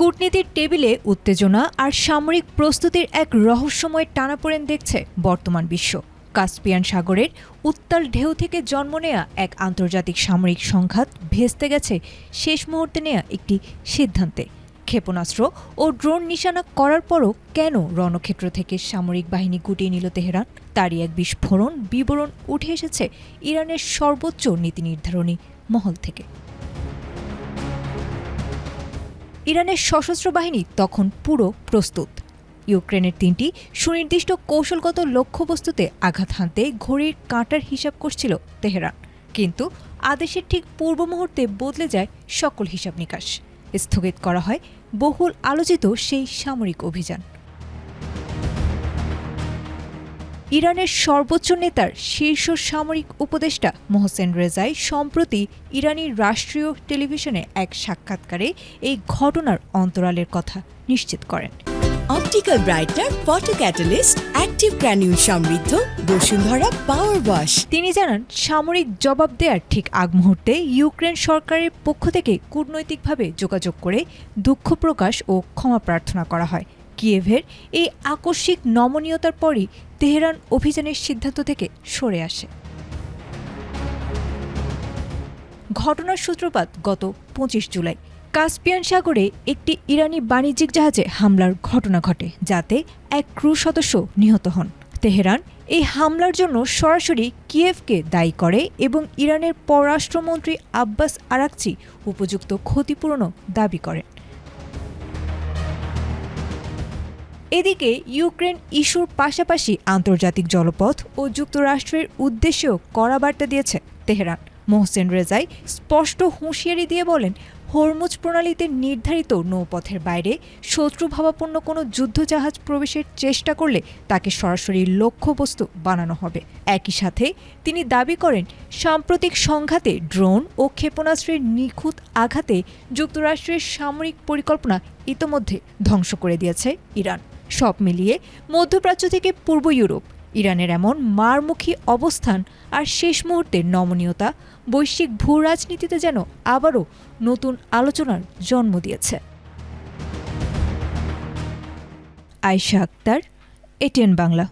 কূটনীতির টেবিলে উত্তেজনা আর সামরিক প্রস্তুতির এক রহস্যময় টানাপোড়েন দেখছে বর্তমান বিশ্ব। কাস্পিয়ান সাগরের উত্তাল ঢেউ থেকে জন্ম নেয়া এক আন্তর্জাতিক সামরিক সংঘাত ভেস্তে গেছে শেষ মুহূর্তে নেয়া একটি সিদ্ধান্তে। ক্ষেপণাস্ত্র ও ড্রোন নিশানা করার পরও কেন রণক্ষেত্র থেকে সামরিক বাহিনী গুটিয়ে নিল তেহরান, তারই এক বিস্ফোরণ বিবরণ উঠে এসেছে ইরানের সর্বোচ্চ নীতি নির্ধারণী মহল থেকে। ইরানের সশস্ত্র বাহিনী তখন পুরো প্রস্তুত। ইউক্রেনের ৩টি সুনির্দিষ্ট কৌশলগত লক্ষ্যবস্তুতে আঘাত হানতে ঘড়ির কাঁটার হিসাব করছিল তেহরান, কিন্তু আদেশের ঠিক পূর্ব মুহূর্তে বদলে যায় সকল হিসাব নিকাশ। স্থগিত করা হয় বহুল আলোচিত সেই সামরিক অভিযান। ইরানের সর্বোচ্চ নেতার শীর্ষ সামরিক উপদেষ্টা মোহসেন রেজাই সম্প্রতি ইরানি রাষ্ট্রীয় টেলিভিশনে এক সাক্ষাৎকারে এই ঘটনার অন্তরালের কথা নিশ্চিত করেন। Optical brightener, photo catalyst, active granule সমৃদ্ধ বসুন্ধরা পাওয়ার ওয়াশ। তিনি জানান, সামরিক জবাব দেওয়ার ঠিক আগ মুহূর্তে ইউক্রেন সরকারের পক্ষ থেকে কূটনৈতিকভাবে যোগাযোগ করে দুঃখ প্রকাশ ও ক্ষমা প্রার্থনা করা হয়। কিয়েভের এই আকস্মিক নমনীয়তার পরই তেহরান অভিযানের সিদ্ধান্ত থেকে সরে আসে। ঘটনার সূত্রপাত গত ২৫ জুলাই। কাস্পিয়ান সাগরে একটি ইরানি বাণিজ্যিক জাহাজে হামলার ঘটনা ঘটে, যাতে এক ক্রু সদস্য নিহত হন। তেহরান এই হামলার জন্য সরাসরি কিয়েভকে দায়ী করে এবং ইরানের পররাষ্ট্রমন্ত্রী আব্বাস আরাকচি উপযুক্ত ক্ষতিপূরণও দাবি করেন। এদিকে ইউক্রেন ইস্যুর পাশাপাশি আন্তর্জাতিক জলপথ ও যুক্তরাষ্ট্রের উদ্দেশ্যেও কড়া বার্তা দিয়েছে তেহরান। মোহসেন রেজাই স্পষ্ট হুঁশিয়ারি দিয়ে বলেন, হরমুজ প্রণালীতে নির্ধারিত নৌপথের বাইরে শত্রুভাবাপন্ন কোনো যুদ্ধজাহাজ প্রবেশের চেষ্টা করলে তাকে সরাসরি লক্ষ্যবস্তু বানানো হবে। একই সাথে তিনি দাবি করেন, সাম্প্রতিক সংঘাতে ড্রোন ও ক্ষেপণাস্ত্রের নিখুঁত আঘাতে যুক্তরাষ্ট্রের সামরিক পরিকল্পনা ইতোমধ্যে ধ্বংস করে দিয়েছে ইরান। সব মিলিয়ে মধ্যপ্রাচ্য থেকে পূর্ব ইউরোপ ইরানের এমন মারমুখী অবস্থান আর শেষ মুহূর্তের নমনীয়তা বৈশ্বিক ভূ রাজনীতিতে যেন আবারও নতুন আলোচনার জন্ম দিয়েছে। আয়েশা আক্তার, এটিএন বাংলা।